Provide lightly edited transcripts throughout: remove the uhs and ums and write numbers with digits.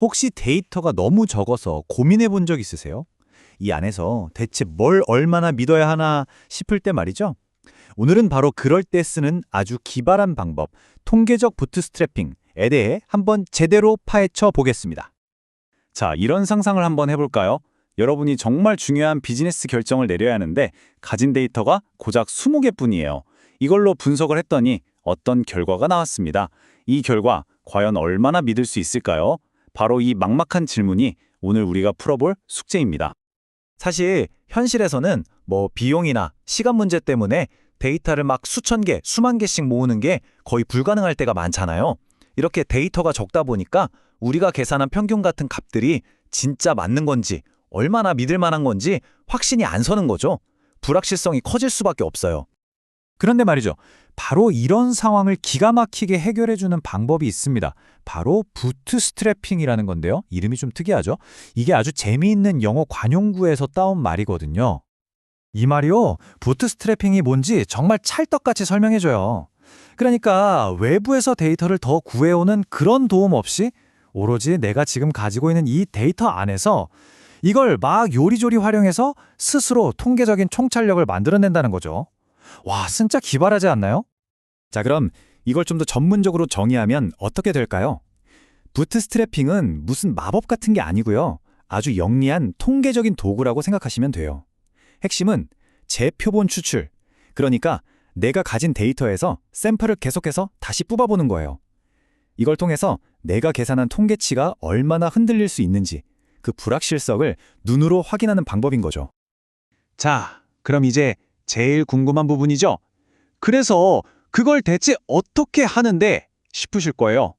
혹시 데이터가 너무 적어서 고민해 본 적 있으세요? 이 안에서 대체 뭘 얼마나 믿어야 하나 싶을 때 말이죠. 오늘은 바로 그럴 때 쓰는 아주 기발한 방법, 통계적 부트스트래핑에 대해 한번 제대로 파헤쳐 보겠습니다. 자, 이런 상상을 한번 해볼까요? 여러분이 정말 중요한 비즈니스 결정을 내려야 하는데 가진 데이터가 고작 20개뿐이에요. 이걸로 분석을 했더니 어떤 결과가 나왔습니다. 이 결과 과연 얼마나 믿을 수 있을까요? 바로 이 막막한 질문이 오늘 우리가 풀어볼 숙제입니다. 사실 현실에서는 비용이나 시간 문제 때문에 데이터를 막 수천 개, 수만 개씩 모으는 게 거의 불가능할 때가 많잖아요. 이렇게 데이터가 적다 보니까 우리가 계산한 평균 같은 값들이 진짜 맞는 건지, 얼마나 믿을 만한 건지 확신이 안 서는 거죠. 불확실성이 커질 수밖에 없어요. 그런데 말이죠. 바로 이런 상황을 기가 막히게 해결해주는 방법이 있습니다. 바로 부트스트래핑이라는 건데요. 이름이 좀 특이하죠? 이게 아주 재미있는 영어 관용구에서 따온 말이거든요. 이 말이요. 부트스트래핑이 뭔지 정말 찰떡같이 설명해줘요. 그러니까 외부에서 데이터를 더 구해오는 그런 도움 없이 오로지 내가 지금 가지고 있는 이 데이터 안에서 이걸 막 요리조리 활용해서 스스로 통계적인 총찰력을 만들어낸다는 거죠. 와, 진짜 기발하지 않나요? 자, 그럼 이걸 좀 더 전문적으로 정의하면 어떻게 될까요? 부트스트래핑은 무슨 마법 같은 게 아니고요. 아주 영리한 통계적인 도구라고 생각하시면 돼요. 핵심은 재표본 추출, 그러니까 내가 가진 데이터에서 샘플을 계속해서 다시 뽑아보는 거예요. 이걸 통해서 내가 계산한 통계치가 얼마나 흔들릴 수 있는지 그 불확실성을 눈으로 확인하는 방법인 거죠. 자, 그럼 이제 제일 궁금한 부분이죠. 그래서 그걸 대체 어떻게 하는데 싶으실 거예요.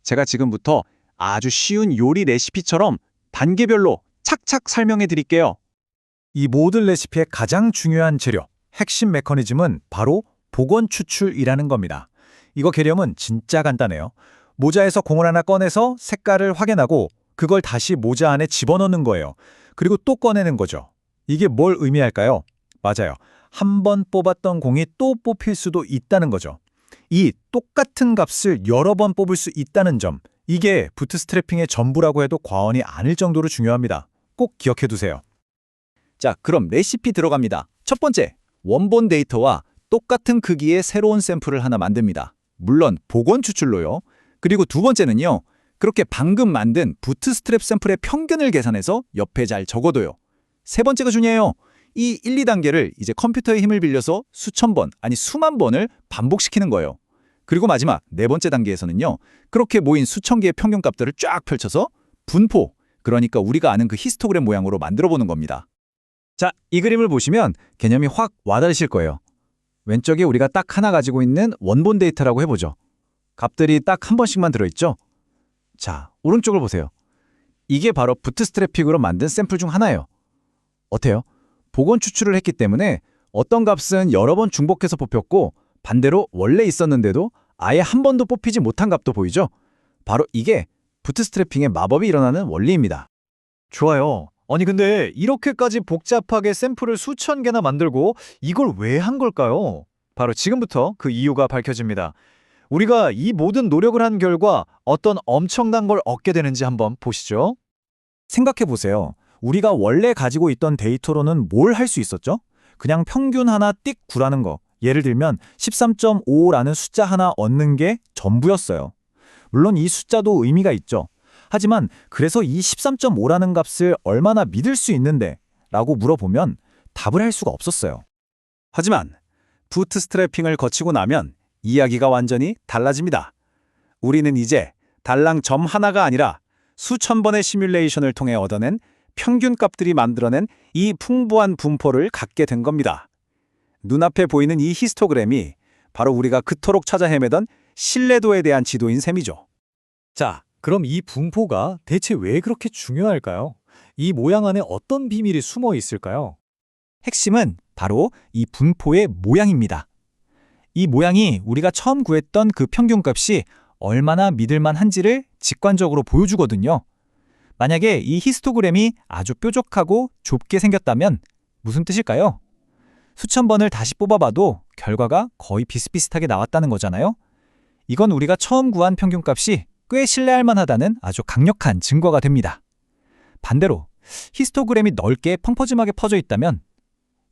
제가 지금부터 아주 쉬운 요리 레시피처럼 단계별로 착착 설명해 드릴게요. 이 모든 레시피의 가장 중요한 재료, 핵심 메커니즘은 바로 복원 추출이라는 겁니다. 이거 개념은 진짜 간단해요. 모자에서 공을 하나 꺼내서 색깔을 확인하고 그걸 다시 모자 안에 집어넣는 거예요. 그리고 또 꺼내는 거죠. 이게 뭘 의미할까요? 맞아요. 한 번 뽑았던 공이 또 뽑힐 수도 있다는 거죠. 이 똑같은 값을 여러 번 뽑을 수 있다는 점, 이게 부트스트래핑의 전부라고 해도 과언이 아닐 정도로 중요합니다. 꼭 기억해 두세요. 자, 그럼 레시피 들어갑니다. 첫 번째, 원본 데이터와 똑같은 크기의 새로운 샘플을 하나 만듭니다. 물론 복원 추출로요. 그리고 두 번째는요. 그렇게 방금 만든 부트스트랩 샘플의 평균을 계산해서 옆에 잘 적어둬요. 세 번째가 중요해요. 이 1, 2단계를 이제 컴퓨터의 힘을 빌려서 수천 번, 아니 수만 번을 반복시키는 거예요. 그리고 마지막 네 번째 단계에서는요. 그렇게 모인 수천 개의 평균값들을 쫙 펼쳐서 분포, 그러니까 우리가 아는 그 히스토그램 모양으로 만들어보는 겁니다. 자, 이 그림을 보시면 개념이 확 와닿으실 거예요. 왼쪽에 우리가 딱 하나 가지고 있는 원본 데이터라고 해보죠. 값들이 딱 한 번씩만 들어있죠? 자, 오른쪽을 보세요. 이게 바로 부트스트래핑으로 만든 샘플 중 하나예요. 어때요? 복원 추출을 했기 때문에 어떤 값은 여러 번 중복해서 뽑혔고 반대로 원래 있었는데도 아예 한 번도 뽑히지 못한 값도 보이죠? 바로 이게 부트스트래핑의 마법이 일어나는 원리입니다. 좋아요. 아니 근데 이렇게까지 복잡하게 샘플을 수천 개나 만들고 이걸 왜 한 걸까요? 바로 지금부터 그 이유가 밝혀집니다. 우리가 이 모든 노력을 한 결과 어떤 엄청난 걸 얻게 되는지 한번 보시죠. 생각해 보세요. 우리가 원래 가지고 있던 데이터로는 뭘 할 수 있었죠? 그냥 평균 하나 띡 구라는 거. 예를 들면 13.55라는 숫자 하나 얻는 게 전부였어요. 물론 이 숫자도 의미가 있죠. 하지만 그래서 이 13.5라는 값을 얼마나 믿을 수 있는데? 라고 물어보면 답을 할 수가 없었어요. 하지만 부트스트래핑을 거치고 나면 이야기가 완전히 달라집니다. 우리는 이제 달랑 점 하나가 아니라 수천 번의 시뮬레이션을 통해 얻어낸 평균 값들이 만들어낸 이 풍부한 분포를 갖게 된 겁니다. 눈앞에 보이는 이 히스토그램이 바로 우리가 그토록 찾아 헤매던 신뢰도에 대한 지도인 셈이죠. 자, 그럼 이 분포가 대체 왜 그렇게 중요할까요? 이 모양 안에 어떤 비밀이 숨어 있을까요? 핵심은 바로 이 분포의 모양입니다. 이 모양이 우리가 처음 구했던 그 평균값이 얼마나 믿을만한지를 직관적으로 보여주거든요. 만약에 이 히스토그램이 아주 뾰족하고 좁게 생겼다면 무슨 뜻일까요? 수천 번을 다시 뽑아봐도 결과가 거의 비슷비슷하게 나왔다는 거잖아요. 이건 우리가 처음 구한 평균값이 꽤 신뢰할 만하다는 아주 강력한 증거가 됩니다. 반대로 히스토그램이 넓게 펑퍼짐하게 퍼져 있다면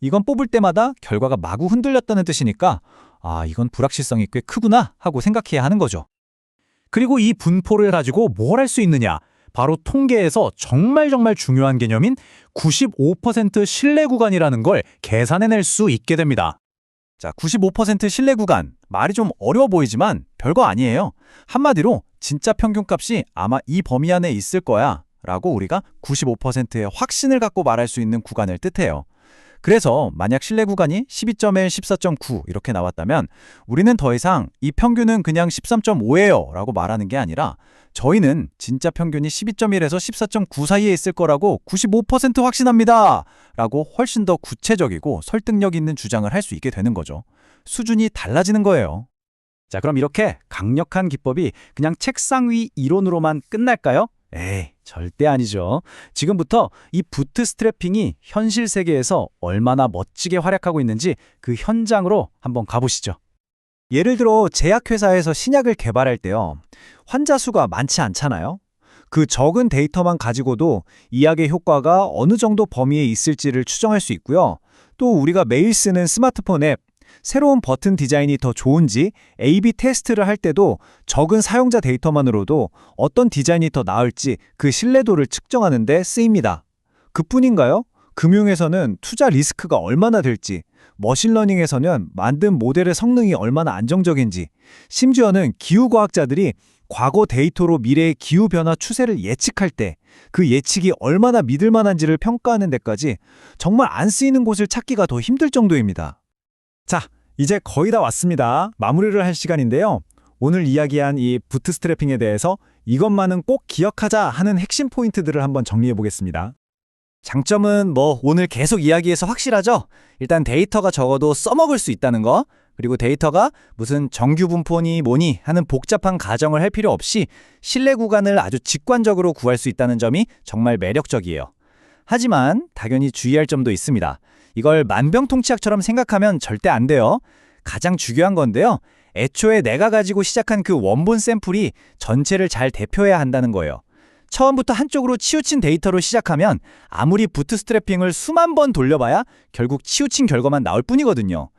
이건 뽑을 때마다 결과가 마구 흔들렸다는 뜻이니까 이건 불확실성이 꽤 크구나 하고 생각해야 하는 거죠. 그리고 이 분포를 가지고 뭘 할 수 있느냐? 바로 통계에서 정말 중요한 개념인 95% 신뢰 구간이라는 걸 계산해낼 수 있게 됩니다. 자, 95% 신뢰 구간. 말이 좀 어려워 보이지만 별거 아니에요. 한마디로 진짜 평균값이 아마 이 범위 안에 있을 거야 라고 우리가 95%의 확신을 갖고 말할 수 있는 구간을 뜻해요. 그래서 만약 신뢰 구간이 12.1, 14.9 이렇게 나왔다면 우리는 더 이상 이 평균은 그냥 13.5예요 라고 말하는 게 아니라 저희는 진짜 평균이 12.1에서 14.9 사이에 있을 거라고 95% 확신합니다 라고 훨씬 더 구체적이고 설득력 있는 주장을 할 수 있게 되는 거죠. 수준이 달라지는 거예요. 자, 그럼 이렇게 강력한 기법이 그냥 책상 위 이론으로만 끝날까요? 에이, 절대 아니죠. 지금부터 이 부트스트래핑이 현실 세계에서 얼마나 멋지게 활약하고 있는지 그 현장으로 한번 가보시죠. 예를 들어 제약회사에서 신약을 개발할 때요. 환자 수가 많지 않잖아요. 그 적은 데이터만 가지고도 이 약의 효과가 어느 정도 범위에 있을지를 추정할 수 있고요. 또 우리가 매일 쓰는 스마트폰 앱, 새로운 버튼 디자인이 더 좋은지 A/B 테스트를 할 때도 적은 사용자 데이터만으로도 어떤 디자인이 더 나을지 그 신뢰도를 측정하는 데 쓰입니다. 그뿐인가요? 금융에서는 투자 리스크가 얼마나 될지, 머신러닝에서는 만든 모델의 성능이 얼마나 안정적인지, 심지어는 기후과학자들이 과거 데이터로 미래의 기후변화 추세를 예측할 때 그 예측이 얼마나 믿을 만한지를 평가하는 데까지 정말 안 쓰이는 곳을 찾기가 더 힘들 정도입니다. 자, 이제 거의 다 왔습니다. 마무리를 할 시간인데요. 오늘 이야기한 이 부트스트래핑에 대해서 이것만은 꼭 기억하자 하는 핵심 포인트들을 한번 정리해 보겠습니다. 장점은 오늘 계속 이야기해서 확실하죠? 일단 데이터가 적어도 써먹을 수 있다는 거, 그리고 데이터가 무슨 정규 분포니 뭐니 하는 복잡한 가정을 할 필요 없이 신뢰 구간을 아주 직관적으로 구할 수 있다는 점이 정말 매력적이에요. 하지만 당연히 주의할 점도 있습니다. 이걸 만병통치약처럼 생각하면 절대 안 돼요. 가장 중요한 건데요. 애초에 내가 가지고 시작한 그 원본 샘플이 전체를 잘 대표해야 한다는 거예요. 처음부터 한쪽으로 치우친 데이터로 시작하면 아무리 부트스트래핑을 수만 번 돌려봐야 결국 치우친 결과만 나올 뿐이거든요.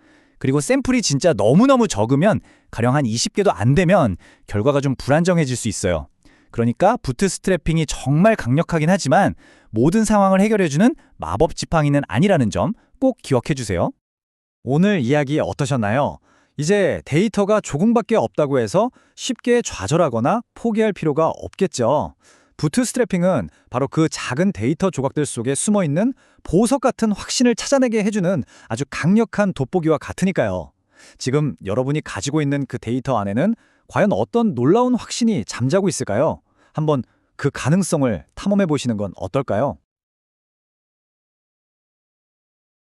그리고 샘플이 진짜 너무너무 적으면 가령 한 20개도 안 되면 결과가 좀 불안정해질 수 있어요. 그러니까 부트스트래핑이 정말 강력하긴 하지만 모든 상황을 해결해주는 마법 지팡이는 아니라는 점 꼭 기억해주세요. 오늘 이야기 어떠셨나요? 이제 데이터가 조금밖에 없다고 해서 쉽게 좌절하거나 포기할 필요가 없겠죠. 부트스트래핑은 바로 그 작은 데이터 조각들 속에 숨어있는 보석 같은 확신을 찾아내게 해주는 아주 강력한 돋보기와 같으니까요. 지금 여러분이 가지고 있는 그 데이터 안에는 과연 어떤 놀라운 확신이 잠자고 있을까요? 한번 그 가능성을 탐험해 보시는 건 어떨까요?